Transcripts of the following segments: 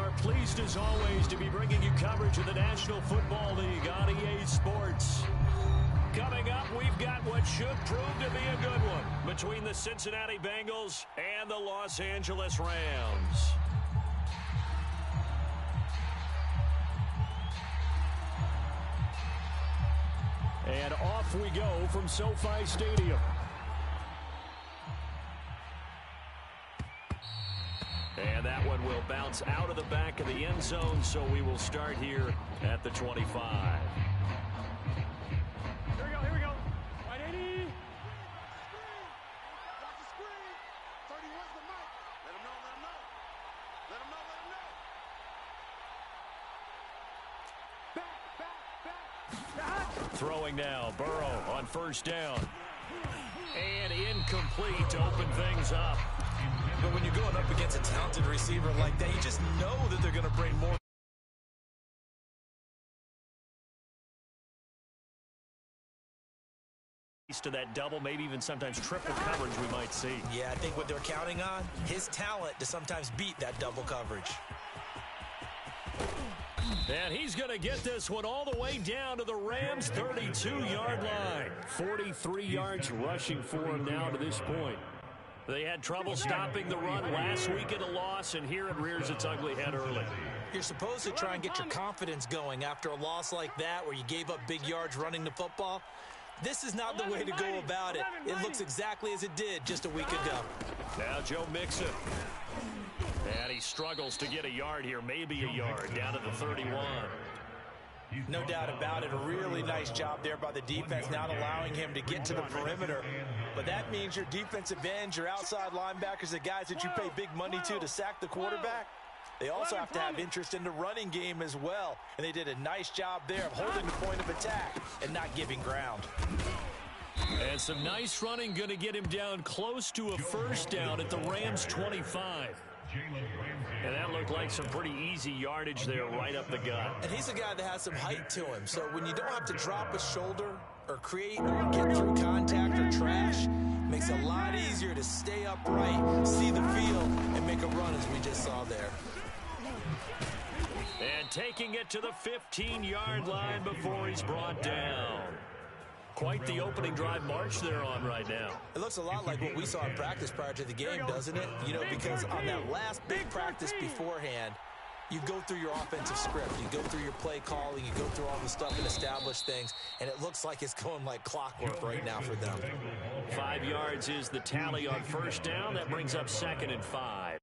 are pleased as always to be bringing you coverage of the National Football League on EA Sports. Coming up, we've got what should prove to be a good one between the Cincinnati Bengals and the Los Angeles Rams. And off we go from SoFi Stadium. And that one will bounce out of the back of the end zone, so we will start here at the 25. Here we go. 180. Watch the screen. 31's the mic. Let him know. Back. Throwing now, Burrow on first down. And incomplete to open things up. But when you're going up against a talented receiver like that, you just know that they're going to bring more to that double, maybe even sometimes triple coverage we might see. Yeah, I think what they're counting on, his talent to sometimes beat that double coverage. And he's going to get this one all the way down to the Rams' 32-yard line. 43 yards rushing for him now to this point. They had trouble stopping the run last week at a loss, and here it rears its ugly head early. You're supposed to try and get your confidence going after a loss like that where you gave up big yards running the football. This is not the way to go about it. It looks exactly as it did just a week ago. Now Joe Mixon. And he struggles to get a yard here, maybe a yard, down to the 31. No doubt about it. A really nice job there by the defense, not allowing him to get to the perimeter. But that means your defensive ends, your outside linebackers, the guys that you pay big money to sack the quarterback, they also have to have interest in the running game as well. And they did a nice job there of holding the point of attack and not giving ground. And some nice running going to get him down close to a first down at the Rams' 25. And that looked like some pretty easy yardage there right up the gut. And he's a guy that has some height to him. So when you don't have to drop a shoulder or create or get through contact or trash, makes it a lot easier to stay upright, see the field, and make a run as we just saw there. And taking it to the 15-yard line before he's brought down. Quite the opening drive march they're on right now. It looks a lot like what we saw in practice prior to the game, doesn't it? You know, because on that last big practice beforehand, you go through your offensive script, you go through your play calling, you go through all the stuff and establish things, and it looks like it's going like clockwork right now for them. 5 yards is the tally on first down. That brings up 2nd and 5.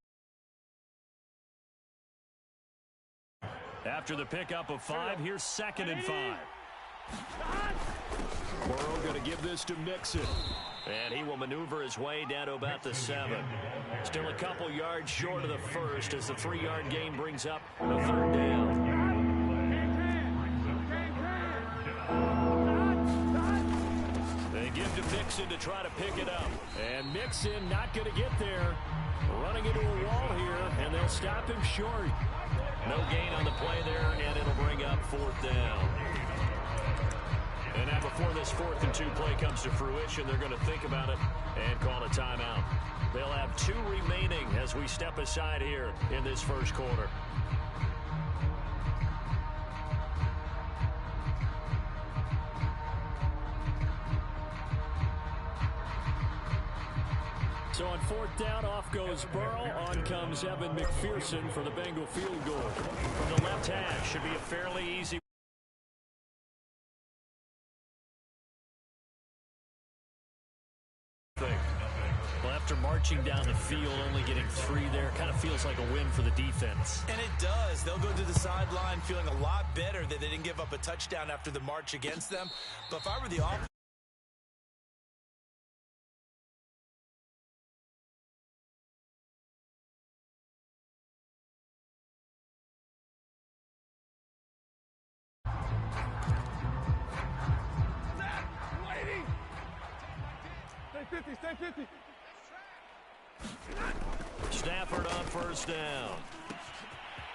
After the pickup of 5, here's 2nd and 5. Burrow going to give this to Mixon. And he will maneuver his way down to about the 7. Still a couple yards short of the first as the 3-yard gain brings up a 3rd down. They give to Mixon to try to pick it up. And Mixon not going to get there. Running into a wall here, and they'll stop him short. No gain on the play there, and it'll bring up 4th down. And now before this 4th and 2 play comes to fruition, they're going to think about it and call a timeout. They'll have 2 remaining as we step aside here in this first quarter. So on 4th down, off goes Burrow. On comes Evan McPherson for the Bengal field goal. From the left hash, should be a fairly easy. Well, after marching down the field, only getting 3 there, kind of feels like a win for the defense. And it does. They'll go to the sideline feeling a lot better that they didn't give up a touchdown after the march against them. But if I were the offense, Stay 50. Stafford on first down.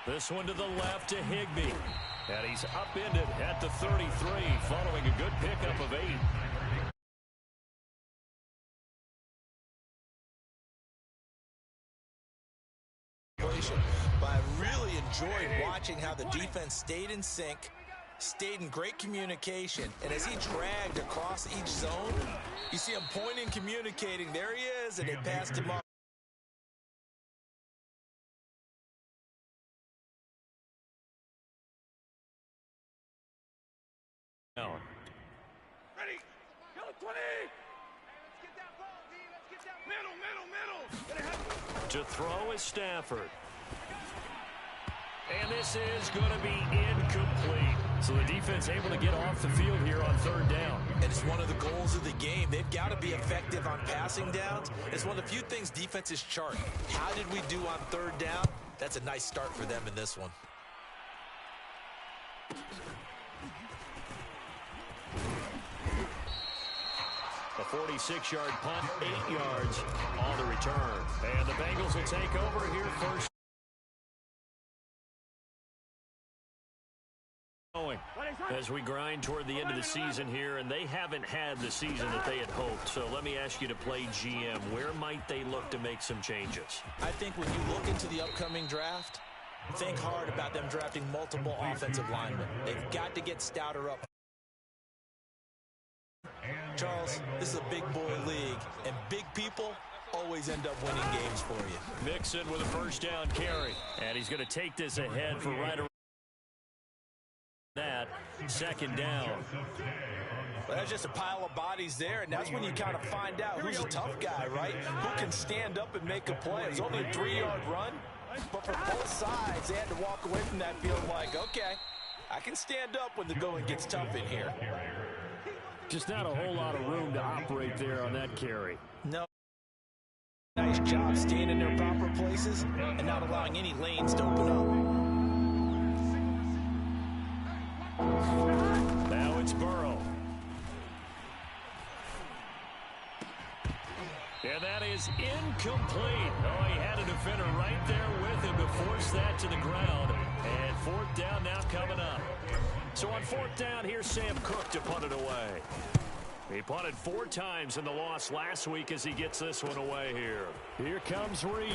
This one to the left to Higbee. And he's upended at the 33 following a good pickup of 8. But I really enjoyed watching how the defense stayed in sync, stayed in great communication, and as he dragged across each zone, you see him pointing, communicating. There he is, and they passed him up. Ready? Go 20! Let's get that ball, D. Let's get that middle. To throw is Stafford. And this is going to be incomplete. So the defense able to get off the field here on third down. And it's one of the goals of the game. They've got to be effective on passing downs. It's one of the few things defenses chart. How did we do on third down? That's a nice start for them in this one. A 46-yard punt, 8 yards on the return. And the Bengals will take over here first. As we grind toward the end of the season here, and they haven't had the season that they had hoped. So let me ask you to play GM. Where might they look to make some changes? I think when you look into the upcoming draft, think hard about them drafting multiple offensive linemen. They've got to get Stouter up. Charles, this is a big boy league, and big people always end up winning games for you. Mixon with a first down carry, and he's going to take this ahead for right around that second down. Well, there's just a pile of bodies there, and that's when you kind of find out who's a tough guy, right? Who can stand up and make a play. It was only a 3-yard run, but for both sides, they had to walk away from that field like, okay, I can stand up when the going gets tough in here. Just not a whole lot of room to operate there on that carry. No. Nice job staying in their proper places and not allowing any lanes to open up. Now it's Burrow. And that is incomplete. Oh, he had a defender right there with him to force that to the ground. And fourth down now coming up. So on fourth down, here's Sam Cook to punt it away. He punted 4 times in the loss last week as he gets this one away here. Here comes Reed.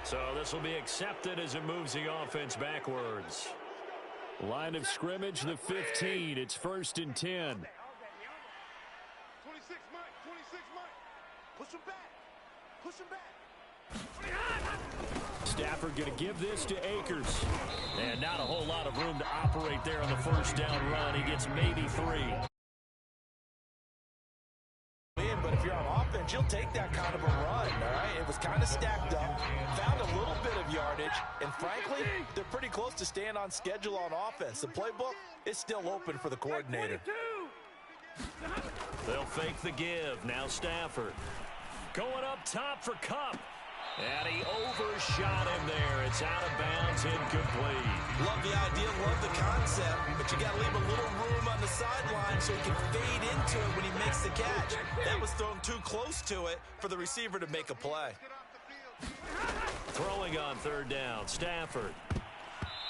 So this will be accepted as it moves the offense backwards. Line of scrimmage, the 15. It's 1st and 10. 26, Mike. 26, Mike. Push him back. Push him back. Stafford going to give this to Akers. And not a whole lot of room to operate there on the first down run. He gets maybe 3. But if you're on offense, you'll take that kind of a run, all right? It was kind of stacked up, found a little bit of yardage, and frankly, they're pretty close to staying on schedule on offense. The playbook is still open for the coordinator. They'll fake the give. Now Stafford. Going up top for Kupp. And he overshot him there. It's out of bounds, incomplete. Love the idea, love the concept, but you got to leave a little room on the sideline so he can fade into it when he makes the catch. That was thrown too close to it for the receiver to make a play. Throwing on third down, Stafford.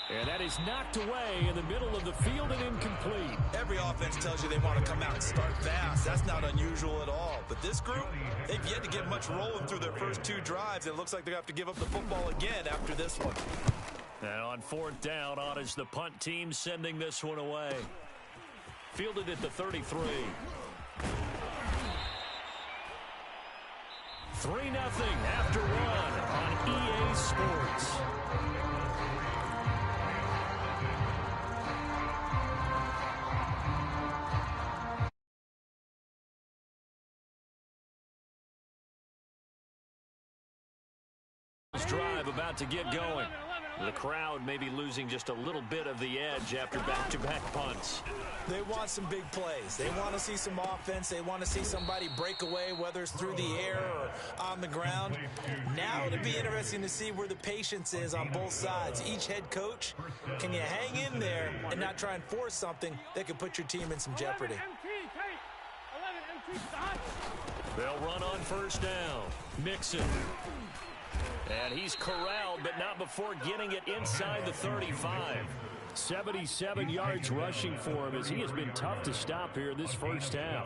And that is knocked away in the middle of the field and incomplete. Every offense tells you they want to come out and start fast. That's not unusual at all. But this group, they've yet to get much rolling through their first 2 drives. It looks like they're going to have to give up the football again after this one. And on fourth down, on is the punt team sending this one away. Fielded at the 33. 3-0 after 1 on EA Sports. Drive about to get going. The crowd may be losing just a little bit of the edge after back-to-back punts. They want some big plays. They want to see some offense. They want to see somebody break away, whether it's through the air or on the ground. Now it'll be interesting to see where the patience is on both sides. Each head coach, can you hang in there and not try and force something that could put your team in some jeopardy? They'll run on first down. Mixon. And he's corralled, but not before getting it inside the 35. 77 yards rushing for him as he has been tough to stop here this first half.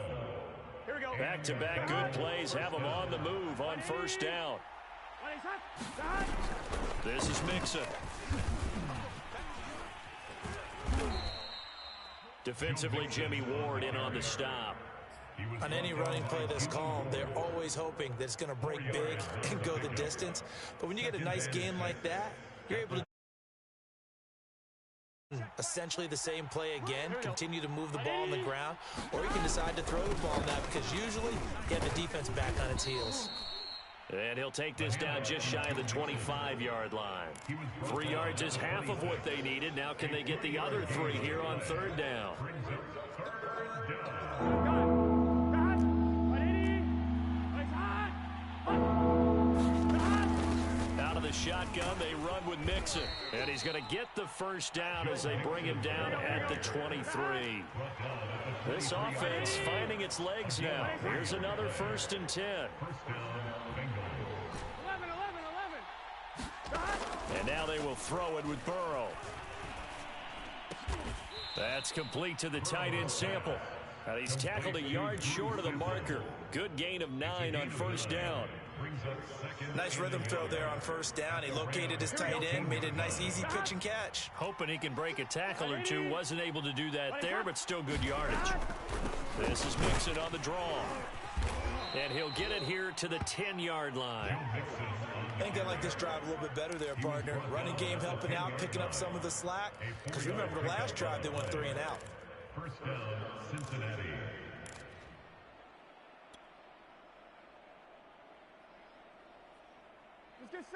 Here we go. Back-to-back good plays have them on the move on first down. This is Mixon. Defensively, Jimmy Ward in on the stop. On any running play that's called, they're always hoping that it's going to break big and go the distance. But when you get a nice game like that, you're able to essentially the same play again, continue to move the ball on the ground, or you can decide to throw the ball now because usually you have the defense back on its heels. And he'll take this down just shy of the 25-yard line. 3 yards is half of what they needed. Now can they get the other 3 here on third down? Out of the shotgun, they run with Mixon. And he's going to get the first down as they bring him down at the 23. This offense finding its legs now. Here's another 1st and 10. And now they will throw it with Burrow. That's complete to the tight end Sample. And he's tackled a yard short of the marker. Good gain of 9 on first down. Nice rhythm throw there on first down. He located his tight end, made a nice easy pitch and catch. Hoping he can break a tackle or two. Wasn't able to do that there, but still good yardage. This is Mixon on the draw. And he'll get it here to the 10-yard line. I think I like this drive a little bit better there, partner. Running game helping out, picking up some of the slack. Because remember, the last drive, they went 3 and out. First down, Cincinnati.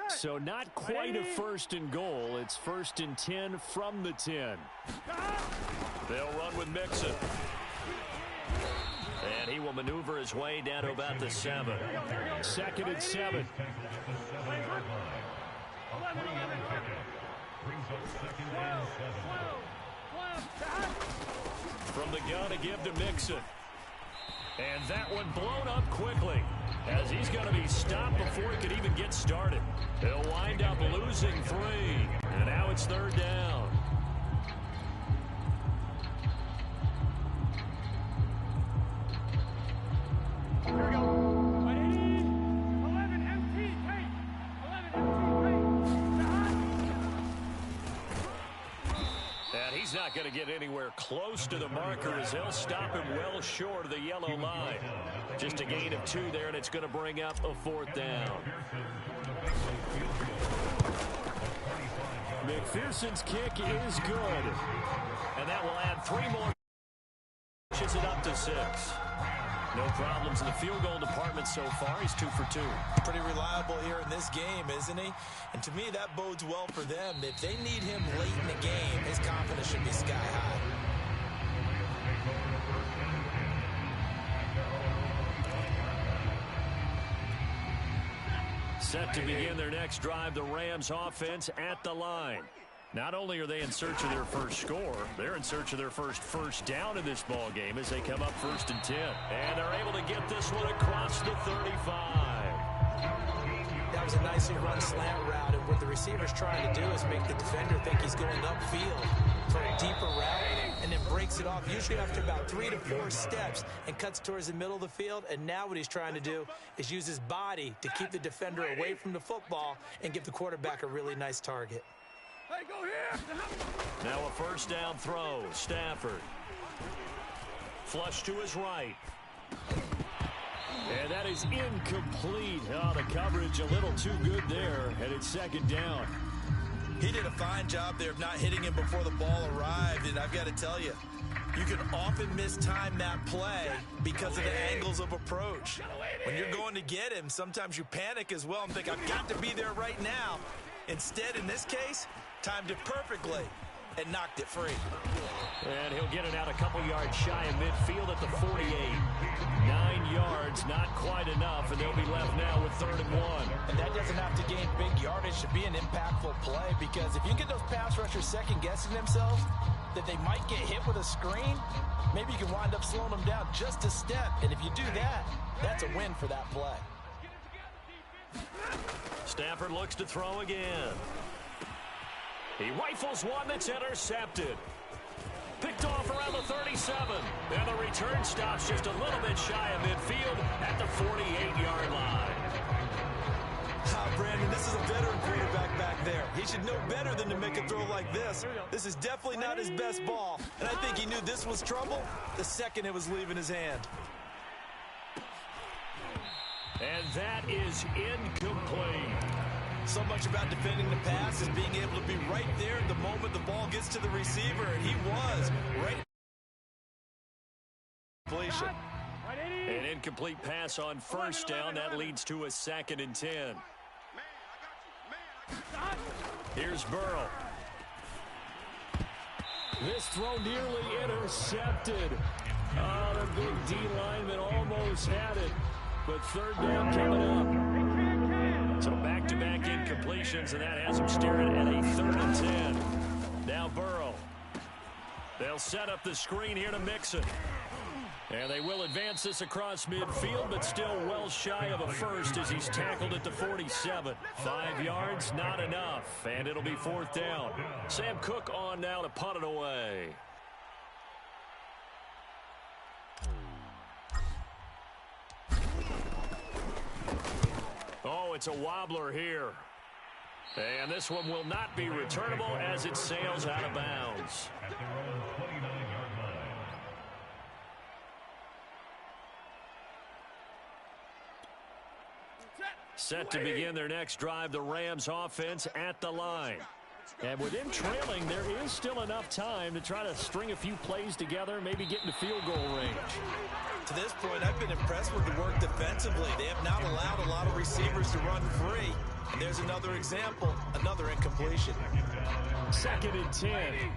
So not quite a 1st and goal. It's 1st and 10 from the 10. They'll run with Mixon. And he will maneuver his way down to about the 7. 2nd and 7. From the gun to give to Mixon. And that one blown up quickly as he's going to be stopped before he could even get started. He'll wind up losing 3. And now it's 3rd down. Here we go. 11 empty. 11 empty. And he's not going to get anywhere close to the marker as they'll stop him well short of the yellow line. Just a gain of 2 there, and it's going to bring up a 4th down. McPherson's kick is good. And that will add 3 more. Pushes it up to 6. No problems in the field goal department so far. He's 2 for 2. Pretty reliable here in this game, isn't he? And to me, that bodes well for them. If they need him late in the game, his confidence should be sky high. Set to begin their next drive, the Rams offense at the line. Not only are they in search of their first score, they're in search of their first down in this ball game as they come up 1st and 10. And they're able to get this one across the 35. That was a nicely run slant route, and what the receiver's trying to do is make the defender think he's going upfield for a deeper route, and then breaks it off, usually after about 3 to 4 steps, and cuts towards the middle of the field. And now what he's trying to do is use his body to keep the defender away from the football and give the quarterback a really nice target. Hey, go here. Now a 1st down throw. Stafford. Flush to his right. And that is incomplete. Oh, the coverage a little too good there, and it's 2nd down. He did a fine job there of not hitting him before the ball arrived, and I've got to tell you, you can often mistime that play because of the angles of approach. When you're going to get him, sometimes you panic as well and think, I've got to be there right now. Instead, in this case, timed it perfectly and knocked it free. And he'll get it out a couple yards shy of midfield at the 48. 9 yards, not quite enough, and they'll be left now with 3rd and 1. And that doesn't have to gain big yardage to be an impactful play, because if you get those pass rushers second-guessing themselves that they might get hit with a screen, maybe you can wind up slowing them down just a step. And if you do that, that's a win for that play. Stafford looks to throw again. He rifles one that's intercepted. Picked off around the the 37. And the return stops just a little bit shy of midfield at the 48-yard line. Brandon, this is a veteran quarterback back there. He should know better than to make a throw like this. This is definitely not his best ball. And I think he knew this was trouble the second it was leaving his hand. And that is incomplete. So much about defending the pass is being able to be right there at the moment the ball gets to the receiver, and he was right. Completion. An incomplete pass on first down. That leads to a 2nd and 10. Here's Burrow. This throw nearly intercepted. Oh, the big D lineman almost had it. But 3rd down coming up. So back-to-back incompletions, and that has him staring at a 3rd and 10. Now Burrow. They'll set up the screen here to Mixon. And they will advance this across midfield, but still well shy of a first as he's tackled at the 47. 5 yards, not enough, and it'll be 4th down. Sam Cook on now to punt it away. Oh, it's a wobbler here. And this one will not be returnable as it sails out of bounds. At their own 29-yard line. Set to begin their next drive, the Rams offense at the line. And with them trailing, there is still enough time to try to string a few plays together, maybe get into field goal range. To this point, I've been impressed with the work defensively. They have not allowed a lot of receivers to run free. And there's another example, another incompletion. 2nd and 10.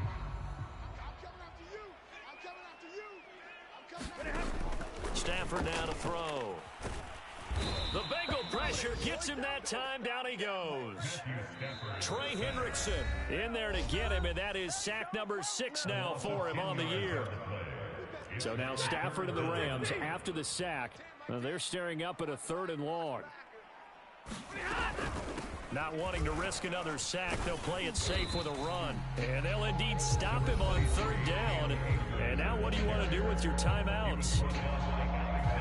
Stafford now to throw. The Bengal pressure gets him that time. Down he goes. Trey Hendrickson in there to get him, and that is sack number 6 now for him on the year. So now Stafford and the Rams, after the sack, they're staring up at a 3rd and long. Not wanting to risk another sack, they'll play it safe with a run. And they'll indeed stop him on 3rd down. And now what do you want to do with your timeouts?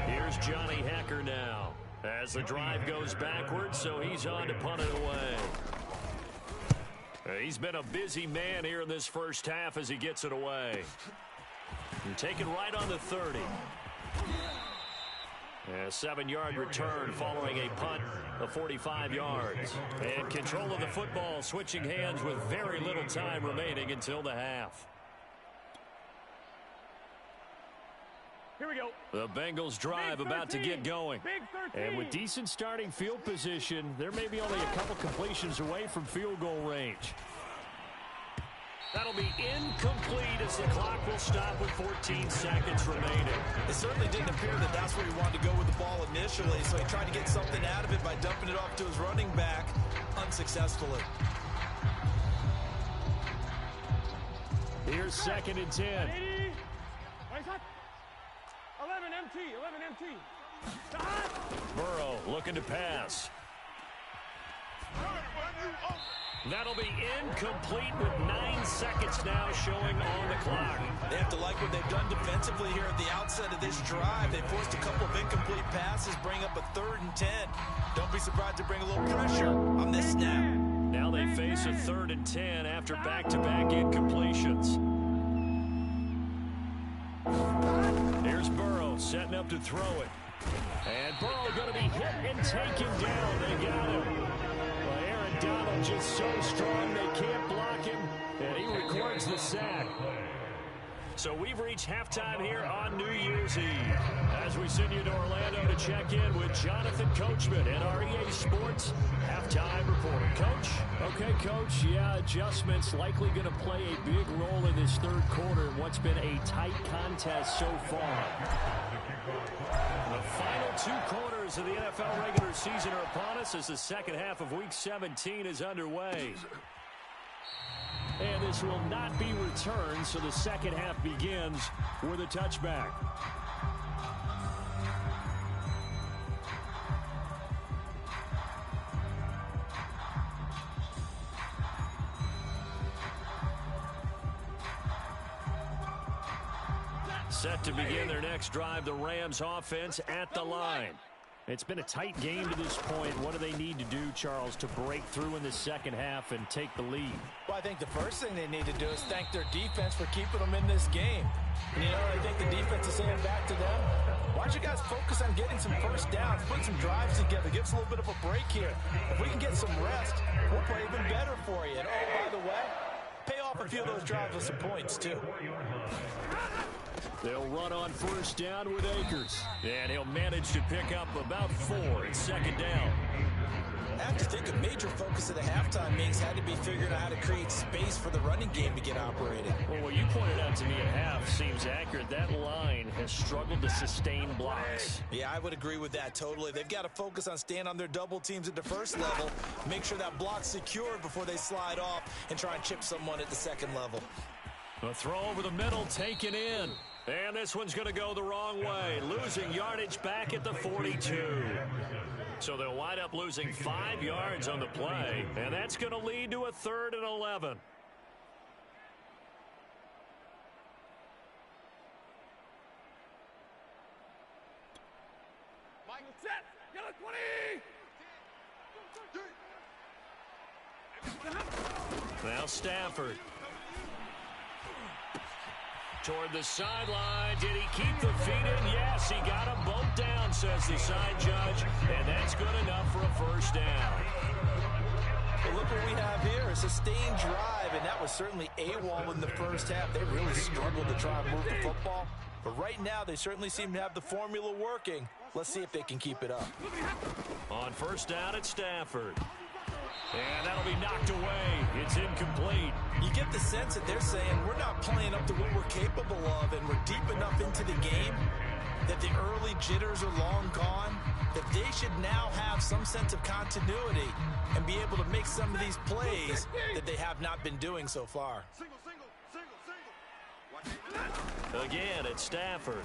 Here's Johnny Hecker now as the drive goes backwards, so he's on to punt it away. He's been a busy man here in this first half as he gets it away. And taken right on the 30. A 7-yard return following a punt of 45 yards. And control of the football switching hands with very little time remaining until the half. Here we go. The Bengals drive about to get going. And with decent starting field position, there may be only a couple completions away from field goal range. That'll be incomplete as the clock will stop with 14 seconds remaining. It certainly didn't appear that that's where he wanted to go with the ball initially, so he tried to get something out of it by dumping it off to his running back unsuccessfully. Here's 2nd and 10. 11 MT. Burrow looking to pass. That'll be incomplete with 9 seconds now showing on the clock. They have to like what they've done defensively here at the outset of this drive. They forced a couple of incomplete passes, bring up a 3rd and 10. Don't be surprised to bring a little pressure on this snap. Now they face a 3rd and 10 after back-to-back incompletions. Here's Burrow setting up to throw it. And Burrow going to be hit and taken down. They got him. Well, Aaron Donald just so strong they can't block him, and he records the sack. So we've reached halftime here on New Year's Eve. As we send you to Orlando to check in with Jonathan Coachman and our EA Sports halftime report. Coach? Okay, Coach. Yeah, adjustments likely going to play a big role in this 3rd quarter in what's been a tight contest so far. The final 2 quarters of the NFL regular season are upon us as the second half of Week 17 is underway. And this will not be returned, so the second half begins with a touchback. Set to begin their next drive, the Rams offense at the line. It's been a tight game to this point. What do they need to do, Charles, to break through in the second half and take the lead? Well, I think the first thing they need to do is thank their defense for keeping them in this game. And, I think the defense is saying back to them, why don't you guys focus on getting some first downs, put some drives together, give us a little bit of a break here. If we can get some rest, we'll play even better for you. And, oh, by the way, pay off a few of those drives with some points, too. They'll run on first down with Akers. And he'll manage to pick up about 4 at second down. I have to think a major focus of the halftime meetings had to be figuring out how to create space for the running game to get operated. Well, what you pointed out to me at half seems accurate. That line has struggled to sustain blocks. Yeah, I would agree with that totally. They've got to focus on staying on their double teams at the first level, make sure that block's secured before they slide off and try and chip someone at the second level. A throw over the middle taken in. And this one's going to go the wrong way, losing yardage back at the 42. So they'll wind up losing 5 yards on the play, and that's going to lead to a 3rd and 11. Michael, set. Yellow 20. Now Stafford. Toward the sideline. Did he keep the feet in? Yes, he got them both down, says the side judge. And that's good enough for a first down. Well, look what we have here, a sustained drive, and that was certainly AWOL in the first half. They really struggled to try and move the football. But right now, they certainly seem to have the formula working. Let's see if they can keep it up. On first down, it's Stafford. And that'll be knocked away. It's incomplete. You get the sense that they're saying we're not playing up to what we're capable of, and we're deep enough into the game that the early jitters are long gone, that they should now have some sense of continuity and be able to make some of these plays that they have not been doing so far. Again, it's Stafford.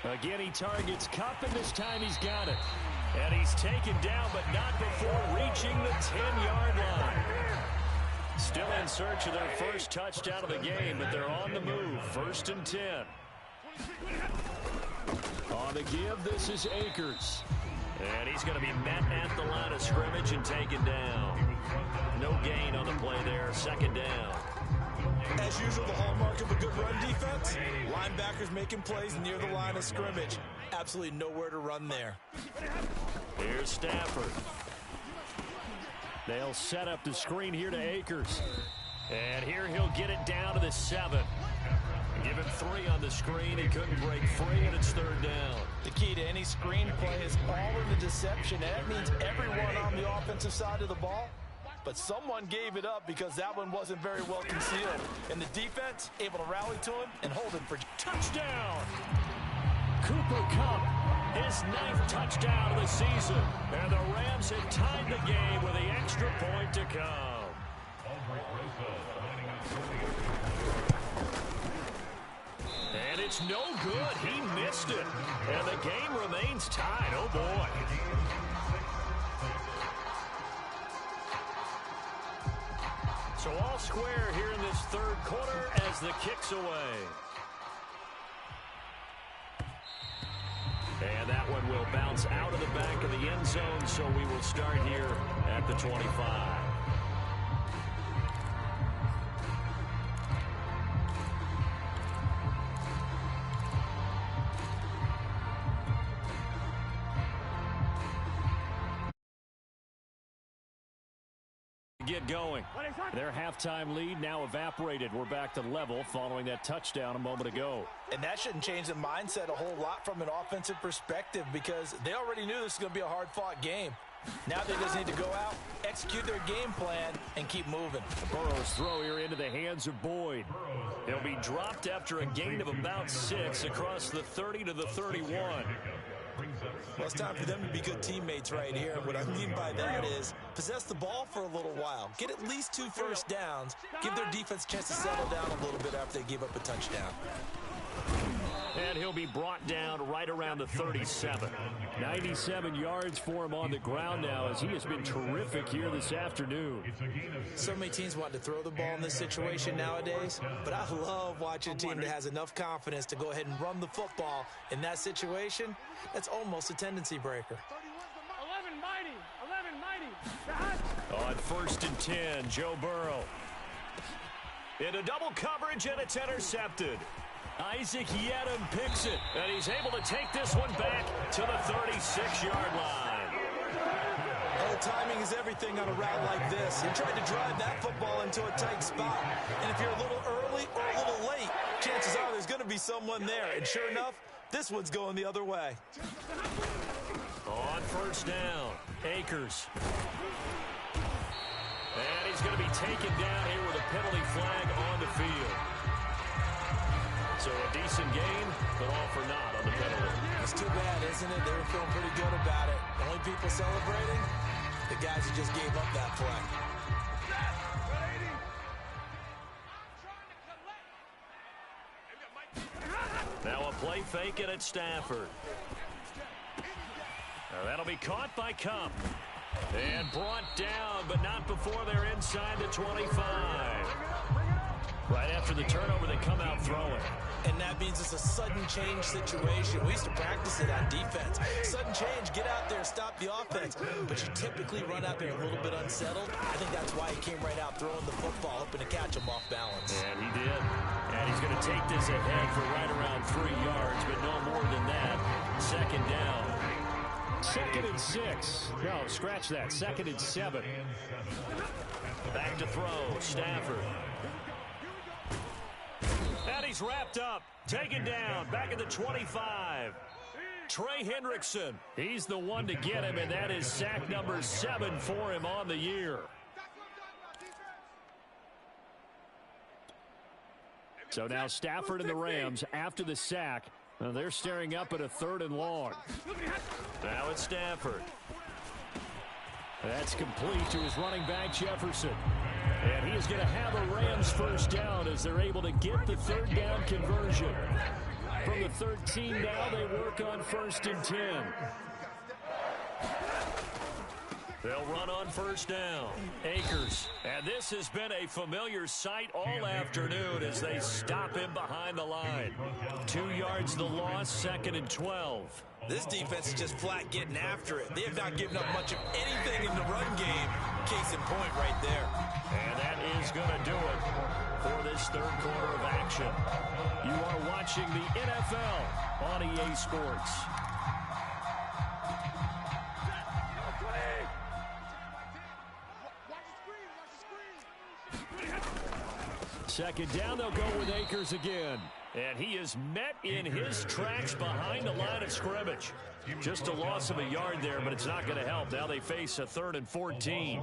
Again, he targets Kupp, and this time he's got it. And he's taken down, but not before reaching the 10-yard line. Still in search of their first touchdown of the game, but they're on the move. 1st and 10. On the give, this is Akers. And he's going to be met at the line of scrimmage and taken down. No gain on the play there. 2nd down. As usual, the hallmark of a good run defense, linebackers making plays near the line of scrimmage. Absolutely nowhere to run there. Here's Stafford. They'll set up the screen here to Akers. And here he'll get it down to the 7. Give him 3 on the screen. He couldn't break free, and it's 3rd down. The key to any screen play is all in the deception, and that means everyone on the offensive side of the ball. But someone gave it up because that one wasn't very well concealed. And the defense able to rally to him and hold him for touchdown. Cooper Kupp, his 9th touchdown of the season. And the Rams had tied the game with the extra point to come. And it's no good. He missed it. And the game remains tied. Oh, boy. So all square here in this 3rd quarter as the kick's away. And that one will bounce out of the back of the end zone, so we will start here at the 25. Get going. Their halftime lead now evaporated. We're back to level following that touchdown a moment ago. And that shouldn't change the mindset a whole lot from an offensive perspective because they already knew this was going to be a hard-fought game. Now they just need to go out, execute their game plan, and keep moving. Burrow's throw here into the hands of Boyd. He'll be dropped after a gain of about 6 across the 30 to the 31. Well, it's time for them to be good teammates right here. And what I mean by that is possess the ball for a little while. Get at least 2 first downs. Give their defense a chance to settle down a little bit after they give up a touchdown. And he'll be brought down right around the 37. 97 yards for him on the ground now as he has been terrific here this afternoon. So many teams want to throw the ball in this situation nowadays, but I love watching a team that has enough confidence to go ahead and run the football in that situation. That's almost a tendency breaker. 11 mighty. On 1st and 10, Joe Burrow. Into double coverage, and it's intercepted. Isaac Yedem picks it, and he's able to take this one back to the 36-yard line. Well, timing is everything on a route like this. He tried to drive that football into a tight spot. And if you're a little early or a little late, chances are there's going to be someone there. And sure enough, this one's going the other way. On 1st down, Akers. And he's going to be taken down here with a penalty flag on the field. So a decent gain, but all for naught on the penalty. It's too bad, isn't it? They were feeling pretty good about it. The only people celebrating, the guys who just gave up that play. Now a play fake it at Stafford. Now that'll be caught by Cup. And brought down, but not before they're inside the 25. Right after the turnover, they come out throwing. And that means it's a sudden change situation. We used to practice it on defense. Sudden change, get out there, stop the offense. But you typically run out there a little bit unsettled. I think that's why he came right out throwing the football, hoping to catch him off balance. And he did. And he's going to take this ahead for right around 3 yards, but no more than that. 2nd down. 2nd and 6. No, scratch that. 2nd and 7. Back to throw. Stafford. And he's wrapped up. Taken down. Back at the 25. Trey Hendrickson. He's the one to get him, and that is sack number 7 for him on the year. So now Stafford and the Rams, after the sack, they're staring up at a 3rd and long. Now it's Stafford. That's complete to his running back, Jefferson. And he is going to have a Rams 1st down as they're able to get the 3rd down conversion. From the 13 now, they work on 1st and 10. They'll run on 1st down. Akers. And this has been a familiar sight all afternoon as they stop him behind the line. 2 yards the loss, 2nd and 12. This defense is just flat getting after it. They have not given up much of anything in the run game. Case in point right there. And that is going to do it for this 3rd quarter of action. You are watching the NFL on EA Sports. Second down, they'll go with Akers again. And he is met in his tracks behind the line of scrimmage. Just a loss of a yard there, but it's not going to help. Now they face a 3rd and 14.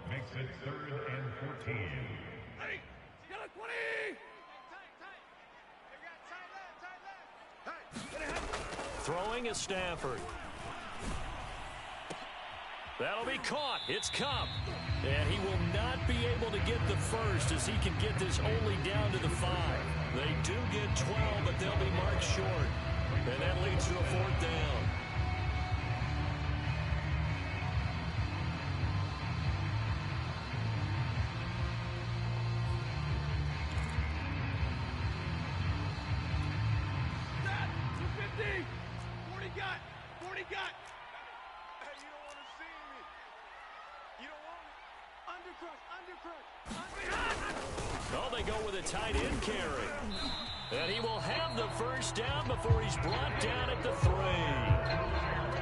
Makes it 3rd and 14. Throwing is Stafford. That'll be caught. It's Cup. And he will not be able to get the 1st as he can get this only down to the 5. They do get 12, but they'll be marked short. And that leads to a 4th down. Oh, they go with a tight end carry. And he will have the 1st down before he's brought down at the 3.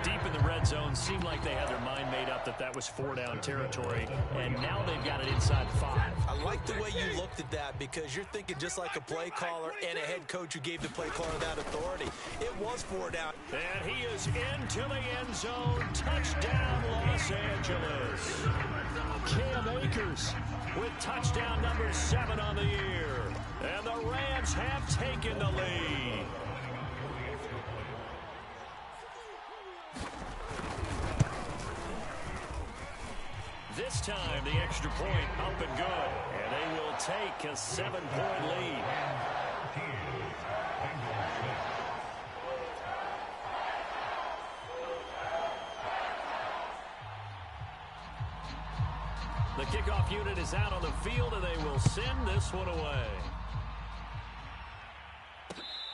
Deep in the red zone, seemed like they had their mind made up that was 4-down territory, and now they've got it inside 5. I like the way you looked at that because you're thinking just like a play caller and a head coach who gave the play caller that authority. It was 4 down. And he is into the end zone. Touchdown, Los Angeles. Cam Akers with touchdown number 7 on the year. And the Rams have taken the lead. This time, the extra point up and good. And they will take a 7-point lead. The kickoff unit is out on the field, and they will send this one away.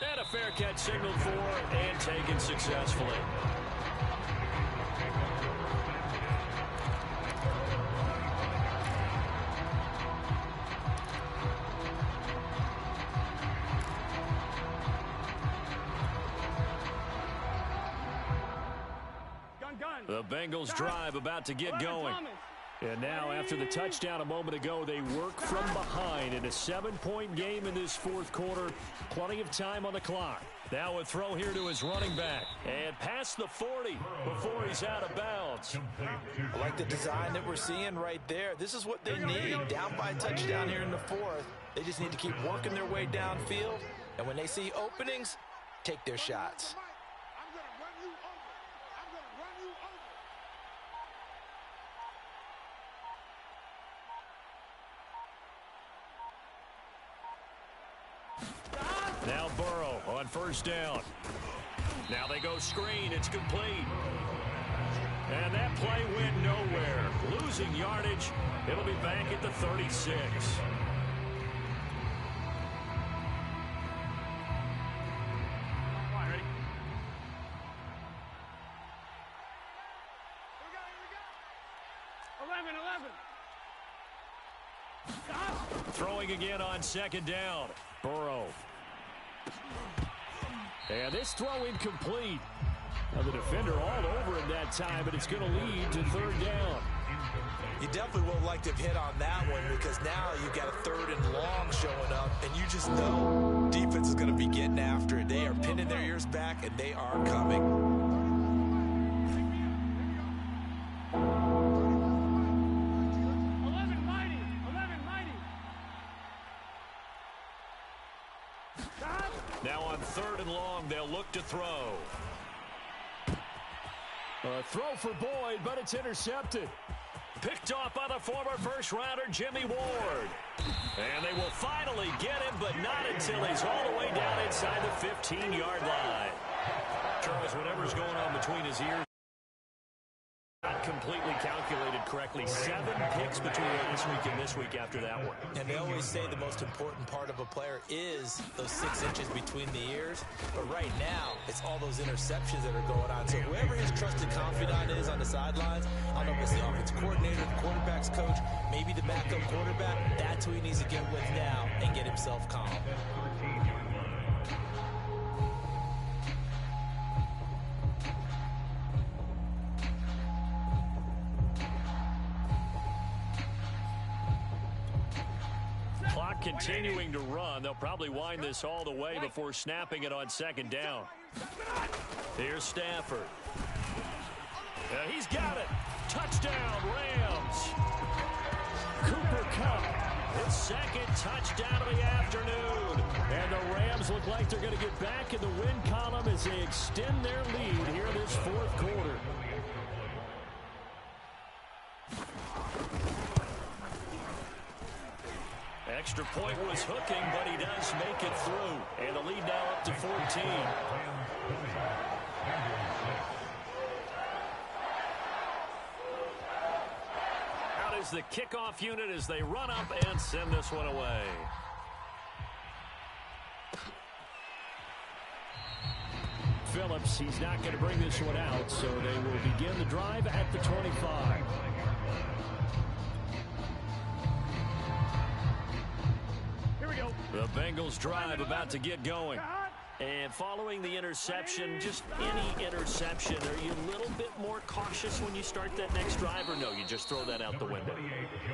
And a fair catch signaled for and taken successfully. The Bengals drive about to get going. And now, after the touchdown a moment ago, they work from behind in a 7-point game in this fourth quarter. Plenty of time on the clock. Now a throw here to his running back. And past the 40 before he's out of bounds. I like the design that we're seeing right there. This is what they need. Down by a touchdown here in the fourth. They just need to keep working their way downfield. And when they see openings, take their shots. Now Burrow on first down. Now they go screen. It's complete. And that play went nowhere. Losing yardage. It'll be back at the 36. Throwing again on second down. Burrow. And this throw incomplete. Now the defender all over him that time, but it's going to lead to third down. You definitely would like to have hit on that one because now you've got a third and long showing up, and you just know defense is going to be getting after it. They are pinning their ears back, and they are coming. Now on third and long, they'll look to throw. A throw for Boyd, but it's intercepted. Picked off by the former first-rounder Jimmy Ward. And they will finally get him, but not until he's all the way down inside the 15-yard line. Charles, whatever's going on between his ears, not completely calculated correctly. 7 picks between last week and this week after that one. And they always say the most important part of a player is those 6 inches between the ears. But right now, it's all those interceptions that are going on. So whoever his trusted confidant is on the sidelines, I don't know if it's the offensive coordinator, the quarterback's coach, maybe the backup quarterback, that's who he needs to get with now and get himself calm. Clock continuing to run. They'll probably wind this all the way before snapping it on second down. Here's Stafford. He's got it. Touchdown, Rams. Cooper Kupp, his second touchdown of the afternoon. And the Rams look like they're going to get back in the win column as they extend their lead here in this fourth quarter. Extra point was hooking, but he does make it through. And the lead now up to 14. Out is the kickoff unit as they run up and send this one away. Phillips, he's not going to bring this one out, so they will begin the drive at the 25. The Bengals drive about to get going. And following the interception, just any interception, are you a little bit more cautious when you start that next drive, or no, you just throw that out the window?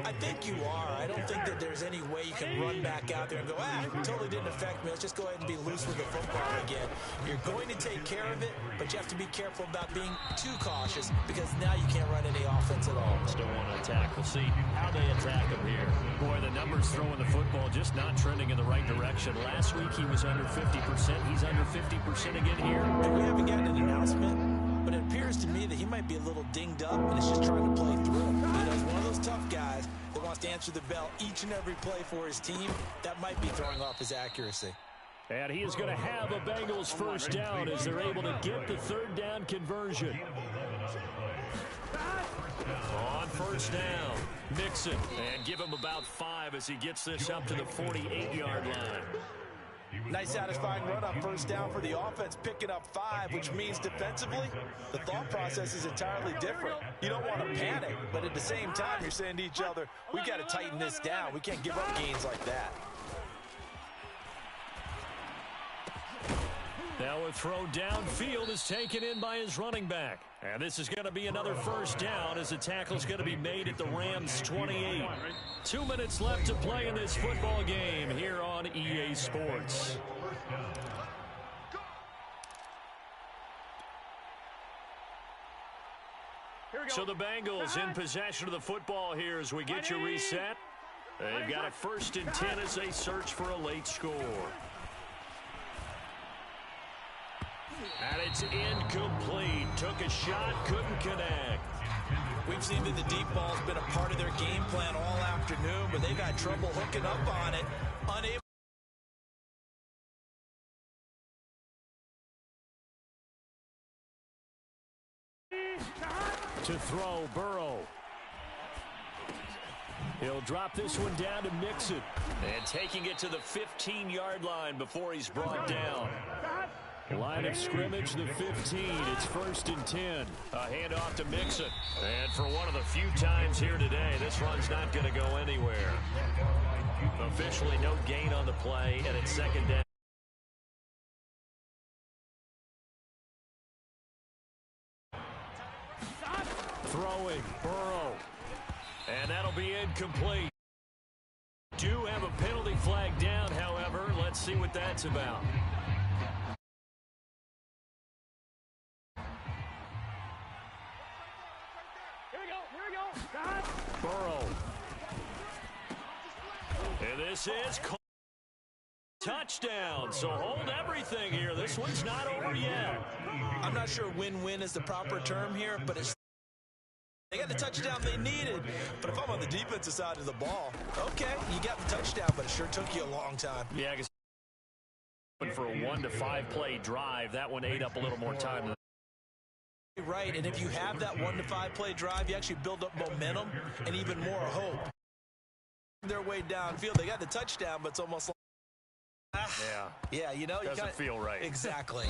I think you are. I don't think that there's any way you can run back out there and go, totally didn't affect me. Let's just go ahead and be loose with the football again. You're going to take care of it, but you have to be careful about being too cautious because now you can't run any offense at all. Still want to attack. We'll see how they attack him here. Boy, the numbers throwing the football just not trending in the right direction. Last week he was under 50%. He's under 50% again here. And we haven't gotten an announcement, but it appears to me that he might be a little dinged up and is just trying to play through. You know, he's one of those tough guys that wants to answer the bell each and every play for his team. That might be throwing off his accuracy. And he is going to have a Bengals first down as they're able to get the third down conversion. On first down. Mixon, and give him about 5 as he gets this up to the 48-yard line. Nice satisfying run on first down for the offense, picking up 5, which means defensively, the thought process is entirely different. You don't want to panic, but at the same time, you're saying to each other, we got to tighten this down. We can't give up gains like that. Now a throw downfield is taken in by his running back. And this is going to be another first down as the tackle is going to be made at the Rams' 28. 2 minutes left to play in this football game here on EA Sports. So the Bengals in possession of the football here as we get you reset. They've got a 1st and 10 as they search for a late score. And it's incomplete. Took a shot, couldn't connect. We've seen that the deep ball's been a part of their game plan all afternoon, but they've had trouble hooking up on it. Unable to throw, Burrow. He'll drop this one down to Mixon. And taking it to the 15-yard line before he's brought down. Line of scrimmage, the 15. It's 1st and 10. A handoff to Mixon. And for one of the few times here today, this run's not going to go anywhere. Officially no gain on the play, and it's 2nd down. Throwing, Burrow. And that'll be incomplete. Do have a penalty flag down, however. Let's see what that's about. Burrow. And this is touchdown. So hold everything here. This one's not over yet. I'm not sure win-win is the proper term here, but it's they got the touchdown they needed. But if I'm on the defensive side of the ball, okay, you got the touchdown, but it sure took you a long time. Yeah, I guess for a 1 to 5 play drive, that one ate up a little more time. Right, and if you have that 1 to 5 play drive, you actually build up momentum and even more hope. Their way downfield, they got the touchdown, but it's almost like, yeah, you know, doesn't feel right. Exactly.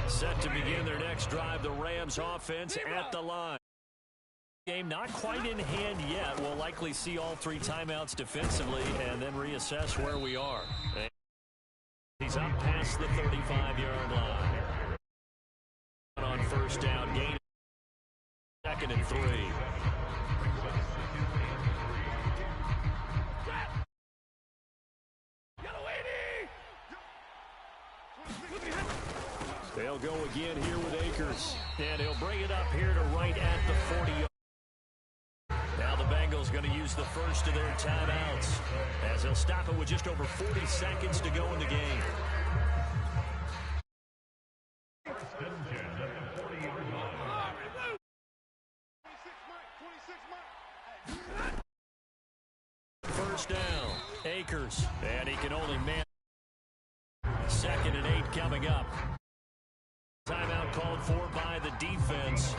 Set to begin their next drive, the Rams offense at the line. Game not quite in hand yet. We'll likely see all 3 timeouts defensively and then reassess where we are. He's up past the 35-yard line. On first down, gain 2nd and 3. They'll go again here with Akers. And he'll bring it up here to right at the 40-yard. Now the Bengals going to use the first of their timeouts as they'll stop it with just over 40 seconds to go in the game. First down, Akers, and he can only man. 2nd and 8 coming up. Timeout called for by the defense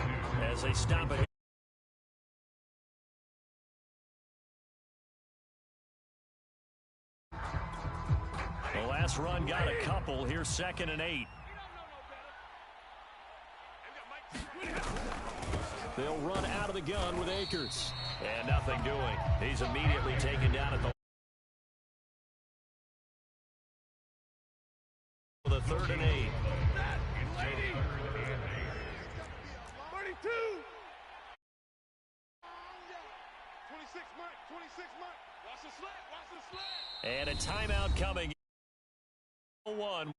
as they stop it. The last run got a couple. Here's 2nd and 8. They'll run out of the gun with Akers. And nothing doing. He's immediately taken down at the 3rd and 8. 32. 26 Mike. 26 Mike. Watch the slant. Watch the slant. And a timeout coming. 1.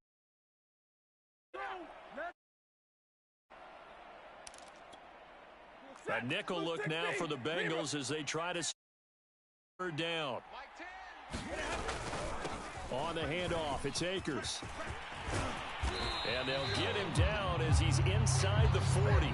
A nickel look now for the Bengals as they try to third down. On the handoff, it's Akers. And they'll get him down as he's inside the 40.